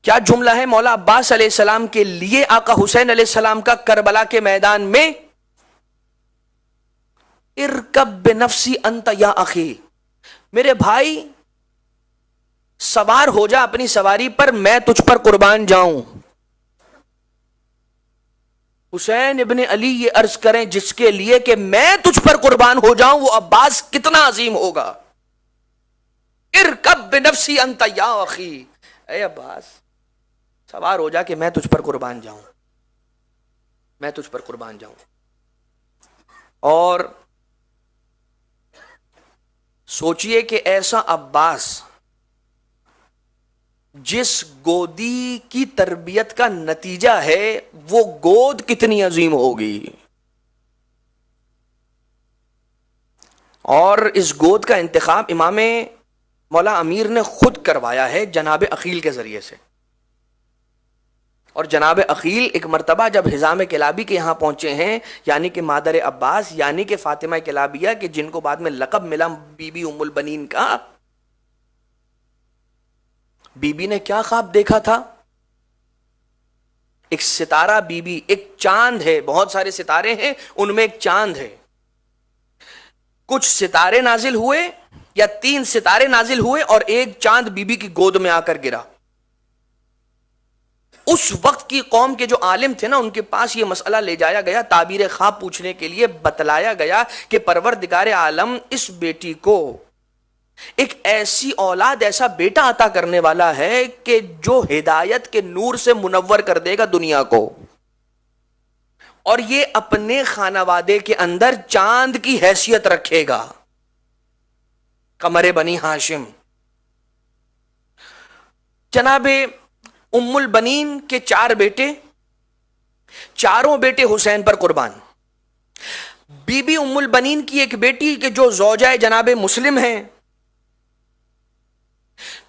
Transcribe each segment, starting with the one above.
کیا جملہ ہے مولا عباس علیہ السلام کے لیے آقا حسین علیہ السلام کا کربلا کے میدان میں؟ ارکب بنفسی انت یا اخی، میرے بھائی سوار ہو جا اپنی سواری پر، میں تجھ پر قربان جاؤں۔ حسین ابن علی یہ عرض کریں جس کے لیے کہ میں تجھ پر قربان ہو جاؤں وہ عباس کتنا عظیم ہوگا۔ ارکب بنفسی انت یا اخی، اے عباس سوار ہو جا کہ میں تجھ پر قربان جاؤں، میں تجھ پر قربان جاؤں۔ اور سوچئے کہ ایسا عباس جس گودی کی تربیت کا نتیجہ ہے وہ گود کتنی عظیم ہوگی، اور اس گود کا انتخاب امام مولا امیر نے خود کروایا ہے جناب عقیل کے ذریعے سے۔ اور جناب عقیل ایک مرتبہ جب حزام کلابی کے یہاں پہنچے ہیں، یعنی کہ مادر عباس، یعنی کہ فاطمہ کلابیہ کہ جن کو بعد میں لقب ملا بی بی ام البنین کا، بی بی نے کیا خواب دیکھا تھا؟ ایک ستارہ بی بی، ایک چاند ہے، بہت سارے ستارے ہیں ان میں ایک چاند ہے، کچھ ستارے نازل ہوئے یا 3 ستارے نازل ہوئے اور ایک چاند بی بی کی گود میں آ کر گرا۔ اس وقت کی قوم کے جو عالم تھے نا، ان کے پاس یہ مسئلہ لے جایا گیا، تعبیر خواب پوچھنے کے لیے بتلایا گیا کہ پروردگار عالم اس بیٹی کو ایک ایسی اولاد، ایسا بیٹا عطا کرنے والا ہے کہ جو ہدایت کے نور سے منور کر دے گا دنیا کو، اور یہ اپنے خانوادے کے اندر چاند کی حیثیت رکھے گا، قمر بنی ہاشم۔ جناب ام البنین کے 4 بیٹے، چاروں بیٹے حسین پر قربان۔ بی بی ام البنین کی ایک بیٹی کہ جو زوجہ جناب مسلم ہیں،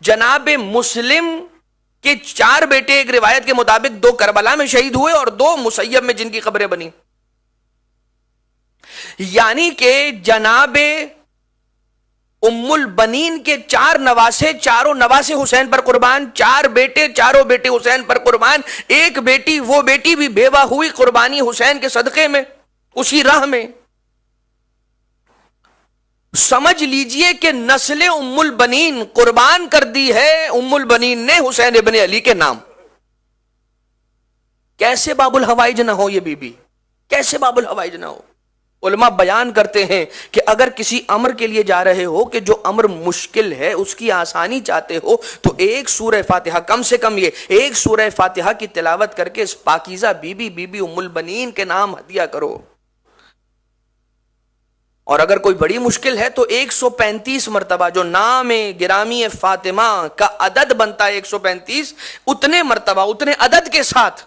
جناب مسلم کے 4 بیٹے ایک روایت کے مطابق 2 کربلا میں شہید ہوئے اور 2 مسیب میں جن کی قبریں بنی، یعنی کہ جناب ام البنین کے 4 نواسے، چاروں نواسے حسین پر قربان، 4 بیٹے، چاروں بیٹے حسین پر قربان، ایک بیٹی، وہ بیٹی بھی بیوہ ہوئی قربانی حسین کے صدقے میں، اسی راہ میں۔ سمجھ لیجئے کہ نسل ام البنین قربان کر دی ہے ام البنین نے حسین ابن علی کے نام۔ کیسے باب الحوائج نہ ہو یہ بی بی، کیسے باب الحوائج نہ ہو؟ علماء بیان کرتے ہیں کہ اگر کسی امر کے لیے جا رہے ہو کہ جو امر مشکل ہے اس کی آسانی چاہتے ہو تو ایک سورہ فاتحہ، کم سے کم یہ ایک سورہ فاتحہ کی تلاوت کر کے اس پاکیزہ بی بی ام البنین کے نام ہدیہ کرو، اور اگر کوئی بڑی مشکل ہے تو 135 مرتبہ جو نام گرامی فاطمہ کا عدد بنتا ہے 135، اتنے مرتبہ، اتنے عدد کے ساتھ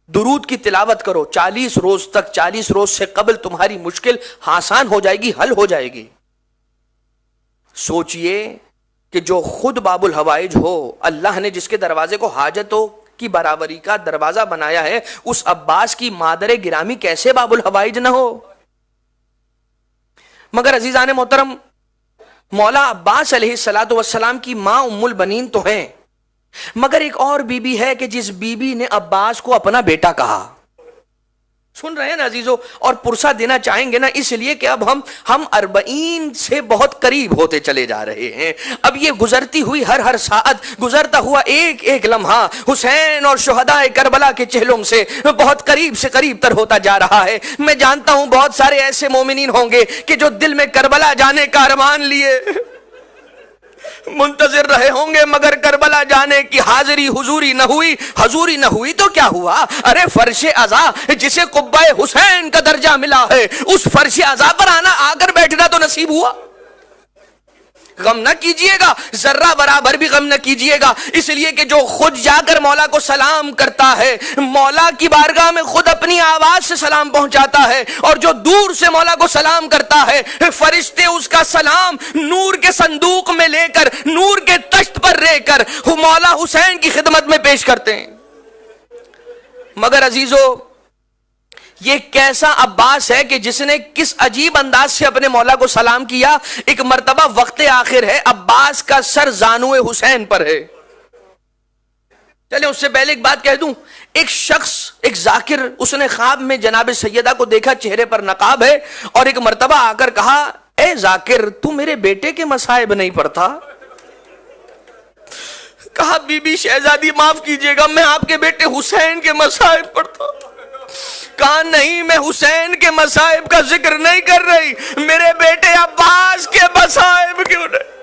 درود کی تلاوت کرو 40 روز تک۔ 40 روز سے قبل تمہاری مشکل آسان ہو جائے گی، حل ہو جائے گی۔ سوچئے کہ جو خود باب الحوائج ہو، اللہ نے جس کے دروازے کو حاجتوں کی برابری کا دروازہ بنایا ہے، اس عباس کی مادر گرامی کیسے باب الحوائج نہ ہو؟ مگر عزیزان محترم، مولا عباس علیہ السلام کی ماں ام البنین تو ہیں، مگر ایک اور بی بی ہے کہ جس بی بی نے عباس کو اپنا بیٹا کہا۔ سن رہے ہیں نا عزیزو؟ اور پرسہ دینا چاہیں گے نا، اس لیے کہ اب ہم 40 سے بہت قریب ہوتے چلے جا رہے ہیں۔ اب یہ گزرتی ہوئی ہر ساعت، گزرتا ہوا ایک لمحہ حسین اور شہداء کربلا کے چہلوں سے بہت قریب سے قریب تر ہوتا جا رہا ہے۔ میں جانتا ہوں بہت سارے ایسے مومنین ہوں گے کہ جو دل میں کربلا جانے کا ارمان لیے منتظر رہے ہوں گے، مگر کربلا جانے کی حاضری حضوری نہ ہوئی۔ حضوری نہ ہوئی تو کیا ہوا؟ ارے فرش عزا جسے قبہ حسین کا درجہ ملا ہے، اس فرش عزا پر آ کر بیٹھنا تو نصیب ہوا۔ غم نہ کیجئے گا، ذرہ برابر بھی غم نہ کیجئے گا، اس لیے کہ جو خود جا کر مولا کو سلام کرتا ہے، مولا کی بارگاہ میں خود اپنی آواز سے سلام پہنچاتا ہے، اور جو دور سے مولا کو سلام کرتا ہے، فرشتے اس کا سلام نور کے صندوق میں لے کر، نور کے تشت پر رہ کر مولا حسین کی خدمت میں پیش کرتے ہیں۔ مگر عزیزو، یہ کیسا عباس ہے کہ جس نے کس عجیب انداز سے اپنے مولا کو سلام کیا۔ ایک مرتبہ وقت آخر ہے، عباس کا سر زانوے حسین پر ہے، چلے اس سے پہلے ایک بات کہہ دوں، ایک شخص، ایک ذاکر، اس نے خواب میں جناب سیدہ کو دیکھا، چہرے پر نقاب ہے، اور ایک مرتبہ آ کر کہا، اے ذاکر تو میرے بیٹے کے مصائب نہیں پڑھتا؟ کہا بی بی شہزادی معاف کیجئے گا، میں آپ کے بیٹے حسین کے مصائب پڑھتا ہوں۔ کہا نہیں، میں حسین کے مصائب کا ذکر نہیں کر رہی، میرے بیٹے عباس کے مصائب کیوں نہیں؟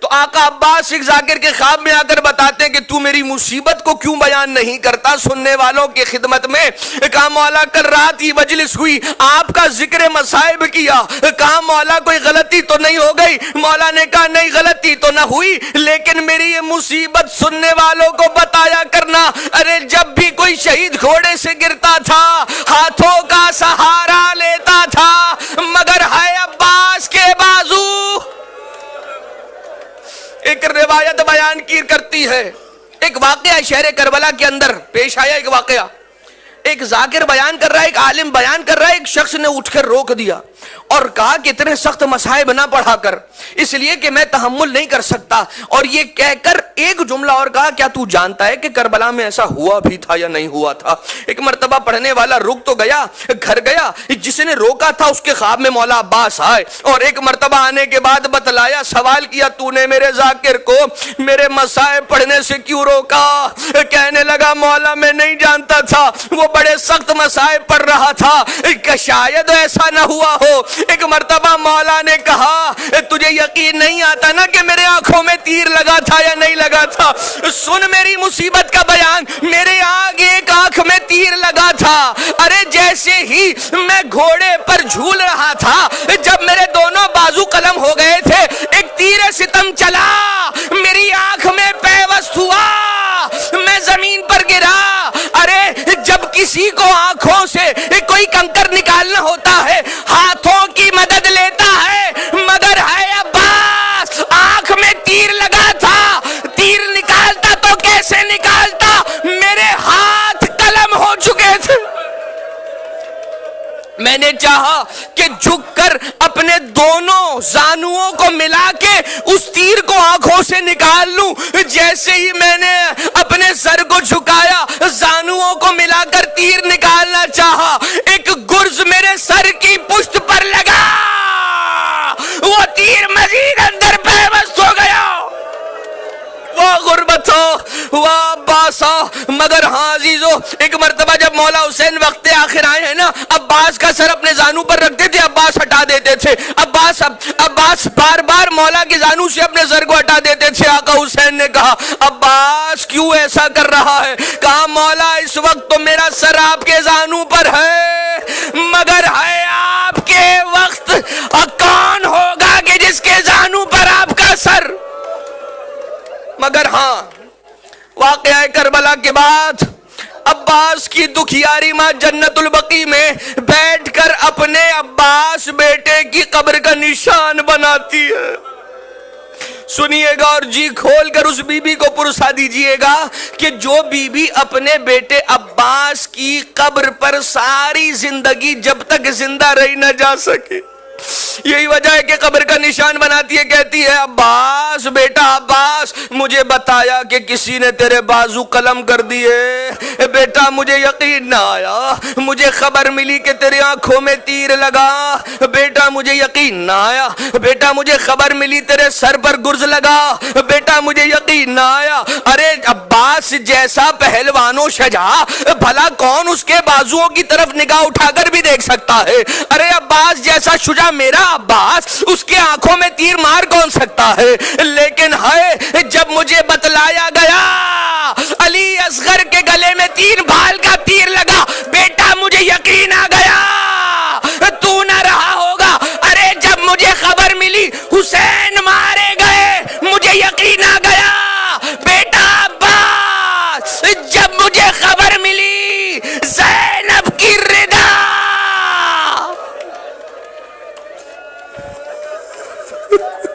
تو آقا عباس ایک ذاکر کے خواب میں آ کر بتاتے ہیں کہ تو میری مصیبت کو کیوں بیان نہیں کرتا سننے والوں کی خدمت میں؟ کہا مولا کل رات کی مجلس ہوئی، آپ کا ذکر مصائب کیا، کہا مولا کوئی غلطی تو نہیں ہو گئی؟ مولا نے کہا نہیں غلطی تو نہ ہوئی، لیکن میری یہ مصیبت سننے والوں کو بتایا کرنا۔ ارے جب بھی کوئی شہید گھوڑے سے گرتا تھا ہاتھوں کا سہارا لیتا تھا، مگر ہے عباس کے بازو۔ ایک روایت بیان کی کرتی ہے، ایک واقعہ شہر کربلا کے اندر پیش آیا، ایک واقعہ، ایک ذاکر بیان کر رہا ہے، ایک عالم بیان کر رہا ہے، ایک شخص نے اٹھ کر روک دیا اور کہا کہ اتنے سخت مصائب نہ پڑھا کر، اس لیے کہ میں تحمل نہیں کر سکتا، اور یہ کہہ کر ایک جملہ اور کہا، کیا تو جانتا ہے کہ کربلا میں ایسا ہوا بھی تھا یا نہیں ہوا تھا؟ ایک مرتبہ پڑھنے والا رک تو گیا، گھر گیا، جس نے روکا تھا اس کے خواب میں مولا عباس آئے، اور ایک مرتبہ آنے کے بعد بتلایا، سوال کیا تو نے میرے ذاکر کو میرے مصائب پڑھنے سے کیوں روکا؟ کہنے لگا مولا میں نہیں جانتا تھا، وہ بڑے سخت مصائب پڑھ رہا تھا، کہ شاید ایسا نہ ہوا ہو۔ ایک مرتبہ مولا نے کہا تجھے یقین نہیں آتا نا کہ میرے آنکھوں میں تیر لگا تھا یا نہیں لگا تھا؟ سن میری مصیبت کا بیان، میرے آگے ایک آنکھ میں تیر لگا تھا، ارے جیسے ہی میں گھوڑے پر جھول رہا تھا، جب میرے دونوں بازو قلم ہو گئے تھے، ایک تیر ستم چلا، میری آنکھ میں پیوست ہوا، میں زمین پر گرا۔ ارے جب کسی کو آنکھوں سے کوئی کنکر نکالنا ہوتا ہے ہاتھوں کی مدد لیتا ہے، مگر ہے عباس آنکھ میں تیر لگا تھا، تیر نکالتا تو کیسے نکالتا، میرے ہاتھ قلم ہو چکے تھے۔ میں نے چاہا کہ جھک کر اپنے دونوں زانوؤں کو ملا کے اس تیر کو آنکھوں سے نکال لوں، جیسے ہی میں نے اپنے سر کو جھکایا، زانوؤں کو ملا کر تیر نکالنا چاہا، ایک گرز میرے سر کی پشت پر لگا، وہ تیر مزید اندر پیوست ہو گیا۔ وہ غربت ہو، وہ عباس ہو، مگر ہاں عزیزو، ایک مرتبہ جب مولا حسین وقت آخر آئے ہیں نا، عباس کا سر اپنے زانو پر رکھتے تھے، عباس ہٹا دیتے تھے، عباس بار بار مولا کے زانو سے اپنے سر کو ہٹا دیتے تھے۔ آقا حسین نے کہا عباس کیوں ایسا کر رہا ہے؟ کہا مولا اس وقت تو میرا سر آپ کے زانو پر ہے، مگر ہے آپ کے وقت کون ہوگا کہ جس کے زانو پر آپ کا سر؟ مگر ہاں واقعہ کربلا کے بعد عباس کی دکھیاری ماں جنت البقیع میں بیٹھ کر اپنے عباس بیٹے کی قبر کا نشان بناتی ہے۔ سنیے گا اور جی کھول کر اس بی بی کو پرسا دیجئے گا کہ جو بی بی اپنے بیٹے عباس کی قبر پر ساری زندگی جب تک زندہ رہی نہ جا سکے، یہی وجہ ہے کہ قبر کا نشان بناتی ہے، کہتی ہے عباس بیٹا عباس مجھے بتایا کہ کسی نے تیرے بازو قلم کر دیے، بیٹا مجھے یقین نہ آیا، مجھے خبر ملی کہ تیرے آنکھوں میں تیر لگا، بیٹا مجھے یقین نہ آیا، بیٹا مجھے خبر ملی تیرے سر پر گرز لگا، بیٹا مجھے یقین نہ آیا۔ ارے عباس جیسا پہلوان و شجاع بھلا کون اس کے بازوؤں کی طرف نگاہ اٹھا کر بھی دیکھ سکتا ہے؟ ارے عباس جیسا شجاع میرا عباس، اس کے آنکھوں میں تیر مار کون سکتا ہے؟ لیکن ہے جب مجھے بتلایا گیا علی اصغر کے گلے میں 3 بھال کا تیر لگا، بیٹا مجھے یقین آ گیا تو نہ رہا ہوگا۔ ارے جب مجھے خبر ملی حسین مارے گئے، مجھے یقین آ گیا